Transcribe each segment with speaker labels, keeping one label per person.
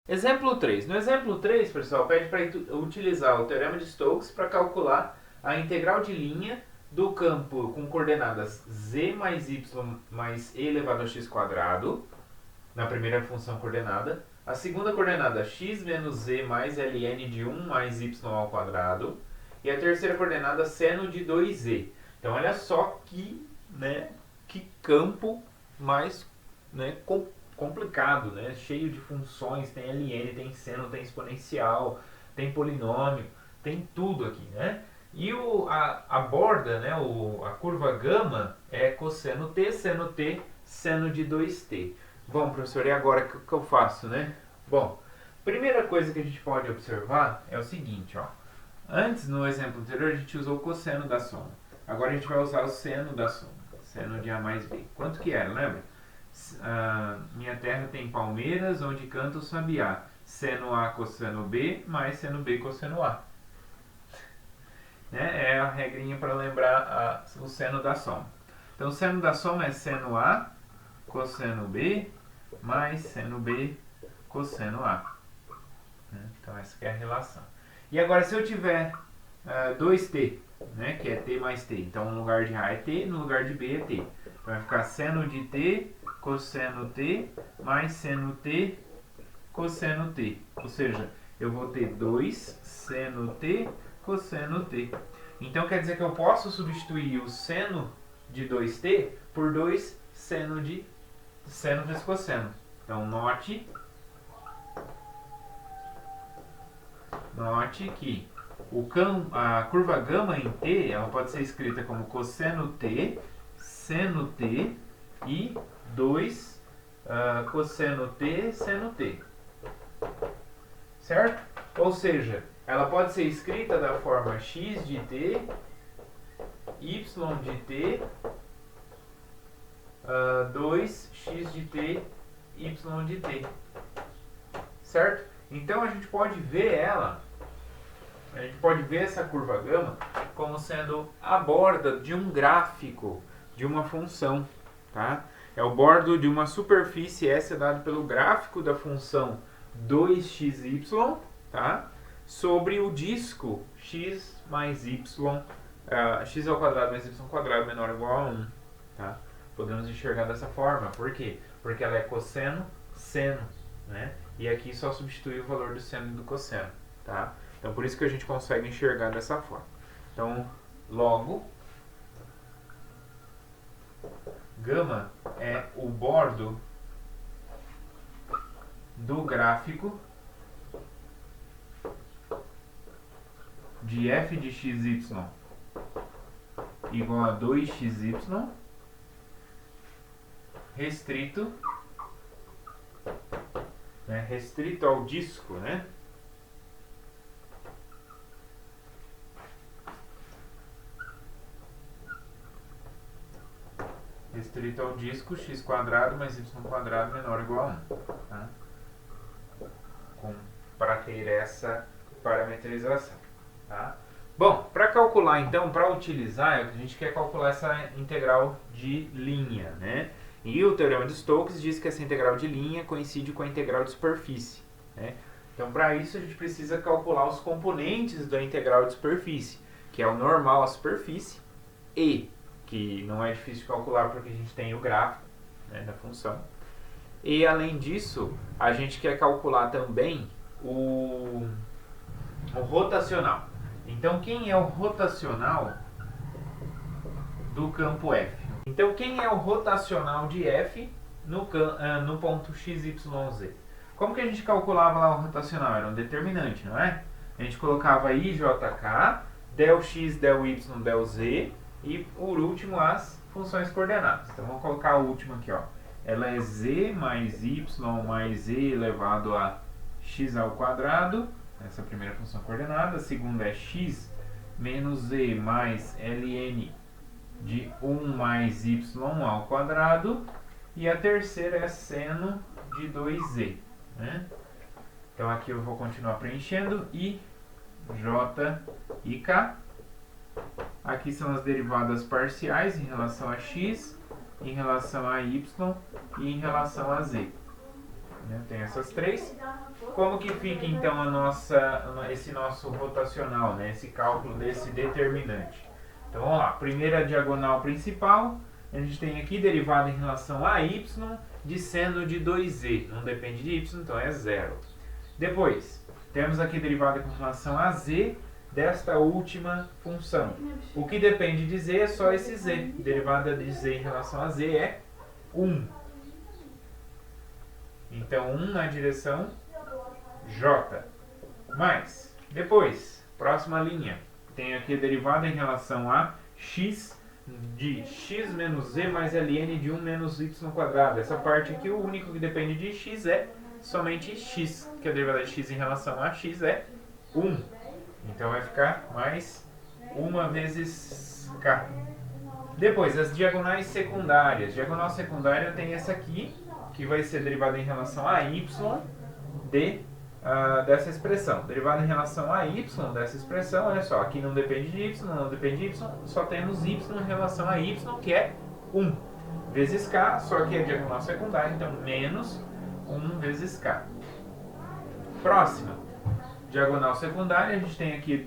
Speaker 1: Exemplo 3. No exemplo 3, pessoal, pede para utilizar o teorema de Stokes para calcular a integral de linha do campo com coordenadas z mais y mais e elevado a x quadrado, na primeira função coordenada. A segunda coordenada x menos z mais ln de 1 mais y ao quadrado. E a terceira coordenada seno de 2z. Então, olha só que campo mais complicado, né? Cheio de funções, tem ln, tem seno, tem exponencial, tem polinômio, tem tudo aqui, né? E a borda, né, a curva gama é cosseno t, seno de 2t. Bom, professor, e agora o que eu faço, né? Bom, primeira coisa que a gente pode observar é o seguinte, ó. Antes, no exemplo anterior, a gente usou o cosseno da soma. Agora a gente vai usar o seno da soma. Seno de A mais B. Quanto que era, lembra? Minha terra tem palmeiras, onde canta o sabiá. Seno A cosseno B, mais seno B cosseno A. Né? É a regrinha para lembrar o seno da soma. Então, o seno da soma é seno A cosseno B, mais seno B cosseno A. Então, essa que é a relação. E agora, se eu tiver 2t, né, que é t mais t, então no lugar de A é t, no lugar de B é t. Então, vai ficar seno de t cosseno t mais seno t cosseno t. Ou seja, eu vou ter 2 seno t cosseno t. Então, quer dizer que eu posso substituir o seno de 2t por 2 seno vezes cosseno. Então, note que a curva gama em t ela pode ser escrita como cosseno t, seno t e 2 cosseno t, seno t. Certo? Ou seja, ela pode ser escrita da forma x de t, y de t, 2x de t, y de t. Certo? Então a gente pode ver essa curva gama como sendo a borda de um gráfico de uma função, tá? É o bordo de uma superfície S dado pelo gráfico da função 2xy, tá? Sobre o disco x mais y, x ao quadrado mais y ao quadrado menor ou igual a 1, tá? Podemos enxergar dessa forma. Por quê? Porque ela é cosseno, seno, né? E aqui só substitui o valor do seno e do cosseno, tá? Então, por isso que a gente consegue enxergar dessa forma. Então, logo, gama é o bordo do gráfico de f de xy igual a 2xy restrito, né, restrito ao disco, né? Restrito ao disco x quadrado mais y quadrado menor ou igual a 1. Tá? Para ter essa parametrização. Tá? Bom, para calcular então, para utilizar, a gente quer calcular essa integral de linha, né? E o teorema de Stokes diz que essa integral de linha coincide com a integral de superfície, né? Então, para isso, a gente precisa calcular os componentes da integral de superfície, que é o normal à superfície, e, que não é difícil de calcular porque a gente tem o gráfico, né, da função. E, além disso, a gente quer calcular também o rotacional. Então, quem é o rotacional do campo F? Então, quem é o rotacional de F no ponto XYZ? Como que a gente calculava lá o rotacional? Era um determinante, não é? A gente colocava IJK, del x, del y, del z e, por último, as funções coordenadas. Então, vamos colocar a última aqui, ó. Ela é z mais y mais z elevado a x ao quadrado, essa é a primeira função coordenada. A segunda é x menos z mais ln de 1 mais y ao quadrado. E a terceira é seno de 2z. Né? Então aqui eu vou continuar preenchendo I, J e K. Aqui são as derivadas parciais em relação a x, em relação a y e em relação a z. né? Tem essas três. Como que fica então esse nosso rotacional, né? Esse cálculo desse determinante? Então vamos lá, primeira diagonal principal, a gente tem aqui derivada em relação a y de seno de 2z, não depende de y, então é zero. Depois, temos aqui derivada com relação a z desta última função. O que depende de z é só esse z, derivada de z em relação a z é 1. Então 1 na direção j. Mais, depois, próxima linha. Tem aqui a derivada em relação a x de x menos z mais ln de 1 menos y quadrado. Essa parte aqui, o único que depende de x é somente x, que a derivada de x em relação a x é 1. Então vai ficar mais 1 vezes k. Depois, as diagonais secundárias. Diagonal secundária tem essa aqui, que vai ser derivada em relação a y dessa expressão. Derivada em relação a y dessa expressão, olha só, aqui não depende de y, não depende de y, só temos y em relação a y, que é 1 vezes k, só que é diagonal secundária, então menos 1 vezes k. Próxima, diagonal secundária, a gente tem aqui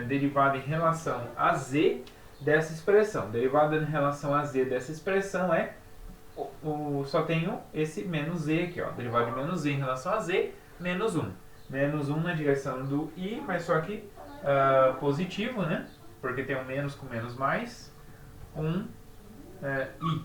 Speaker 1: derivada em relação a z dessa expressão. Derivada em relação a z dessa expressão é, só tenho esse menos z aqui, ó, derivada de menos z em relação a z, menos 1. Menos 1 na direção do i, mas só que positivo, né? Porque tem um menos com menos mais, i.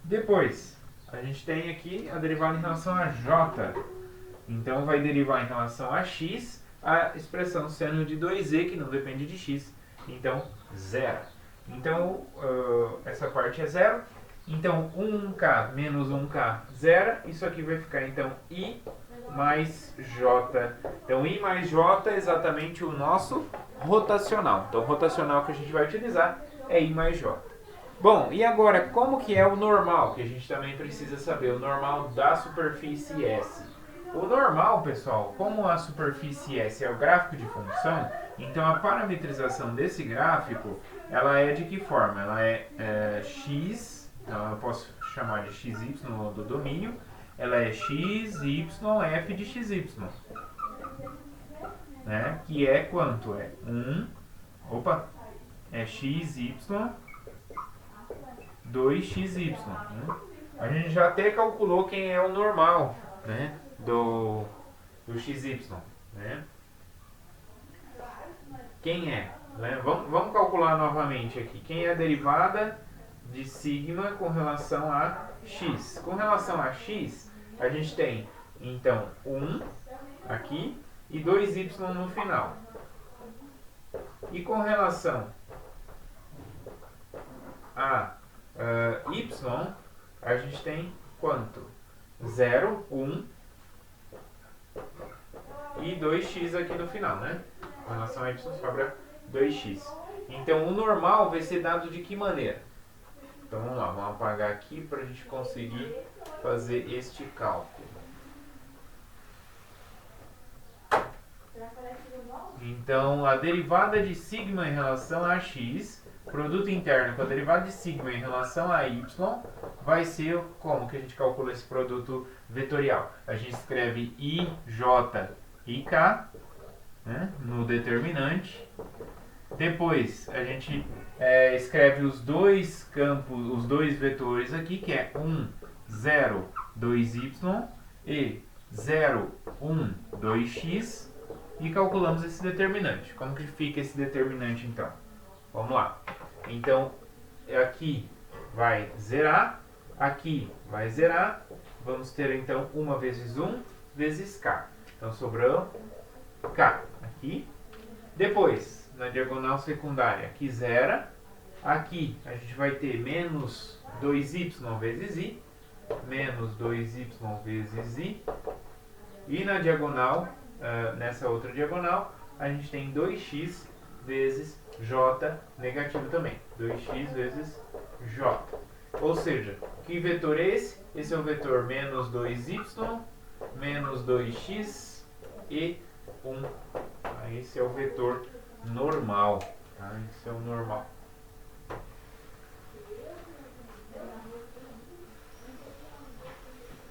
Speaker 1: Depois, a gente tem aqui a derivada em relação a j. Então, vai derivar em relação a x a expressão seno de 2z, que não depende de x. Então, zero. Então, essa parte é zero. Então, 1k menos 1k, zero. Isso aqui vai ficar, então, i mais j. Então, I mais j é exatamente o nosso rotacional. Então, o rotacional que a gente vai utilizar é I mais j. Bom, e agora, como que é o normal? Que a gente também precisa saber, o normal da superfície S. O normal, pessoal, como a superfície S é o gráfico de função, então a parametrização desse gráfico, ela é de que forma? Ela é x, então eu posso chamar de xy do domínio, ela é x, y, f de xy, né? Que é quanto? É 1, é x, y, 2xy. Né? A gente já até calculou quem é o normal, né? do xy. Né? Quem é? Né? Vamos calcular novamente aqui. Quem é a derivada de sigma com relação a x? Com relação a x, a gente tem, então, 1 aqui e 2y no final. E com relação a y, a gente tem quanto? 0, 1 e 2x aqui no final, né? Com relação a y sobra 2x. Então, o normal vai ser dado de que maneira? Então, vamos lá, vamos apagar aqui para a gente conseguir fazer este cálculo. Então, a derivada de sigma em relação a x, produto interno com a derivada de sigma em relação a y, vai ser como que a gente calcula esse produto vetorial? A gente escreve i, j e k, né, no determinante. Depois, a gente escreve os dois campos, os dois vetores aqui, que é 1, 0, 2y e 0, 1, 2x, e calculamos esse determinante. Como que fica esse determinante, então? Vamos lá. Então, aqui vai zerar, aqui vai zerar, vamos ter, então, 1 vezes 1 vezes k. Então, sobrou k aqui. Depois, na diagonal secundária, aqui zera. Aqui a gente vai ter menos 2y vezes i, menos 2y vezes i. E na diagonal, nessa outra diagonal, a gente tem 2x vezes j negativo também. 2x vezes j. Ou seja, que vetor é esse? Esse é o vetor menos 2y, menos 2x e 1. Esse é o vetor normal. Tá? Esse é o normal.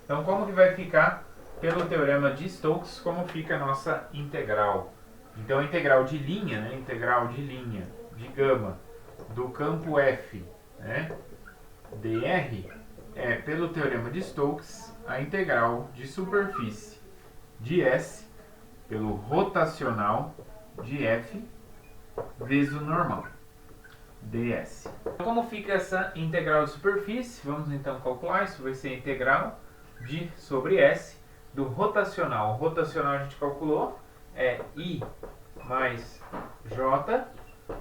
Speaker 1: Então, como que vai ficar pelo teorema de Stokes, como fica a nossa integral. Então, a integral de linha, né, integral de linha de gama do campo F, né, dr, é, pelo teorema de Stokes, a integral de superfície de S pelo rotacional de F vezes o normal, ds. Como fica essa integral de superfície? Vamos então calcular. Isso vai ser a integral de sobre S do rotacional. O rotacional a gente calculou, é I mais J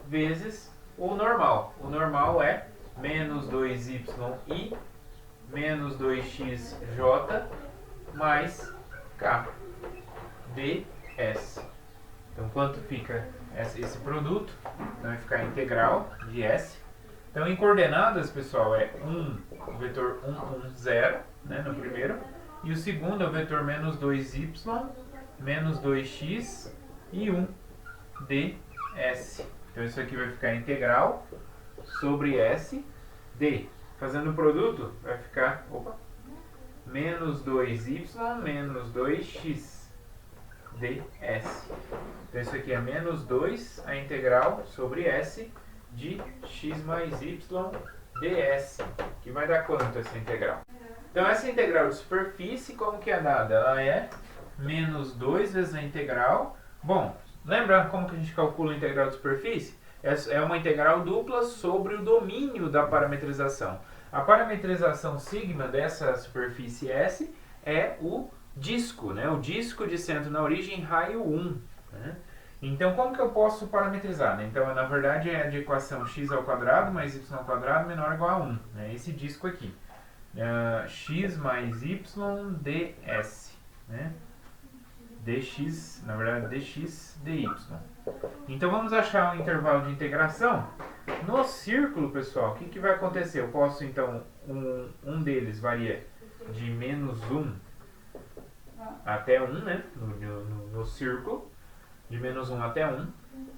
Speaker 1: vezes o normal. O normal é menos 2y menos 2xj mais k ds. Então, quanto fica esse produto? Então, vai ficar a integral de S. Então, em coordenadas, pessoal, é o vetor 1, 1, 0, né, no primeiro. E o segundo é o vetor menos 2y, menos 2x e 1 ds. Então, isso aqui vai ficar a integral sobre S d. Fazendo o produto, vai ficar menos 2y menos 2x ds. Então, isso aqui é menos 2, a integral sobre S de x mais y ds. Que vai dar quanto essa integral? Então, essa integral de superfície, como que é dada? Ela é menos 2 vezes a integral. Bom, lembra como que a gente calcula a integral de superfície? É uma integral dupla sobre o domínio da parametrização. A parametrização sigma dessa superfície S é o disco, né? O disco de centro na origem raio 1. Né? Então, como que eu posso parametrizar? Né? Então, na verdade, é a de equação x ao quadrado mais y ao quadrado menor ou igual a 1. Né? Esse disco aqui. X mais y ds. Né? dx, na verdade, dx dy. Então, vamos achar um intervalo de integração. No círculo, pessoal, o que vai acontecer? Eu posso, então, um deles varia de menos 1 até 1, né? No círculo, de menos 1 até 1.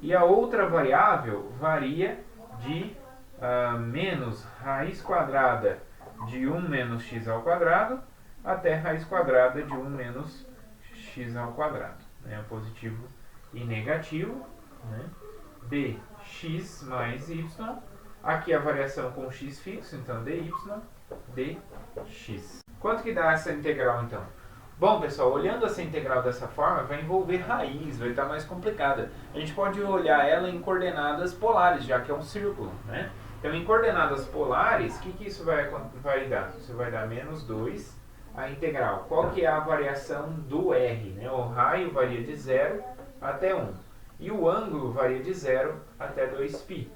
Speaker 1: E a outra variável varia de menos raiz quadrada de 1 menos x ao quadrado até raiz quadrada de 1 menos x ao quadrado. Né? Positivo e negativo. Né? dx mais y. Aqui a variação com x fixo, então dy, dx. Quanto que dá essa integral, então? Bom, pessoal, olhando essa integral dessa forma, vai envolver raiz, vai estar mais complicada. A gente pode olhar ela em coordenadas polares, já que é um círculo, né? Então, em coordenadas polares, o que isso vai dar? Isso vai dar menos 2, a integral. Qual que é a variação do R? Né? O raio varia de 0 até 1. E o ângulo varia de 0 até 2π.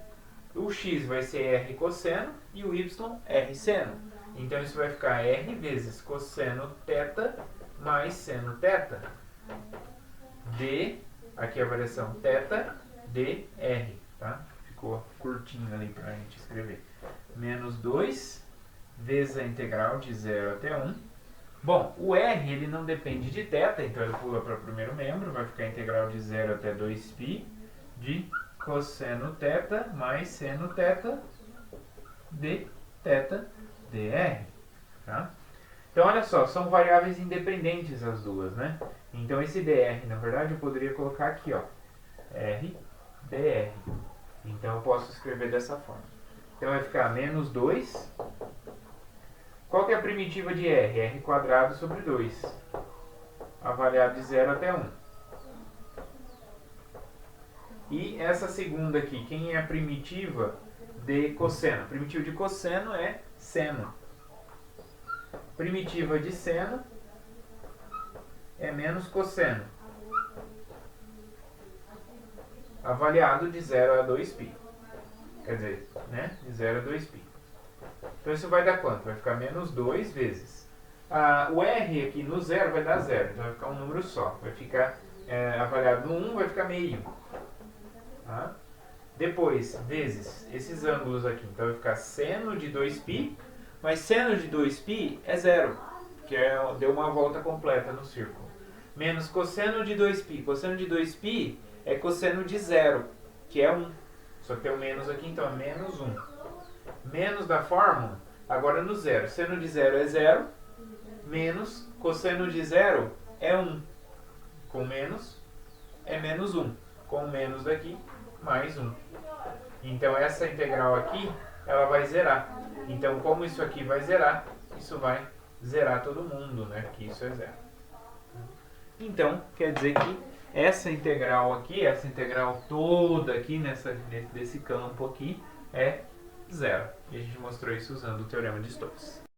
Speaker 1: O x vai ser R cosseno e o y R seno. Então, isso vai ficar R vezes cosseno θ mais seno θ. D, aqui a variação θ, dr. Tá? Ficou curtinho ali para a gente escrever. Menos 2 vezes a integral de 0 até 1. Bom, o R ele não depende de θ, então ele pula para o primeiro membro. Vai ficar a integral de 0 até 2π de cosseno θ mais seno θ de θ dr. Tá? Então, olha só, são variáveis independentes as duas, né? Então, esse dr, na verdade, eu poderia colocar aqui, ó, r dr. Então, eu posso escrever dessa forma. Então, vai ficar menos 2. Qual que é a primitiva de r? R quadrado sobre 2. Avaliado de 0 até 1. E essa segunda aqui, quem é a primitiva de cosseno? A primitiva de cosseno é seno. Primitiva de seno é menos cosseno, avaliado de 0 a 2π. Quer dizer, né? De 0 a 2π. Então isso vai dar quanto? Vai ficar menos 2 vezes. O R aqui no 0 vai dar 0, então vai ficar um número só. Vai ficar avaliado no 1, vai ficar meio. Tá? Depois, vezes esses ângulos aqui. Então vai ficar seno de 2π. Mas seno de 2π é 0, que deu uma volta completa no círculo. Menos cosseno de 2π. Cosseno de 2π é cosseno de 0, que é 1. Só que tem um menos aqui, então é menos 1. Menos da fórmula, agora no 0. Seno de 0 é 0, menos Cosseno de zero é 1. Com menos é menos 1. Com menos daqui, mais 1. Então essa integral aqui, ela vai zerar. Então como isso aqui vai zerar, isso vai zerar todo mundo, né? Que isso é zero. Então, quer dizer que essa integral aqui, essa integral toda aqui, desse campo aqui, é zero. E a gente mostrou isso usando o teorema de Stokes.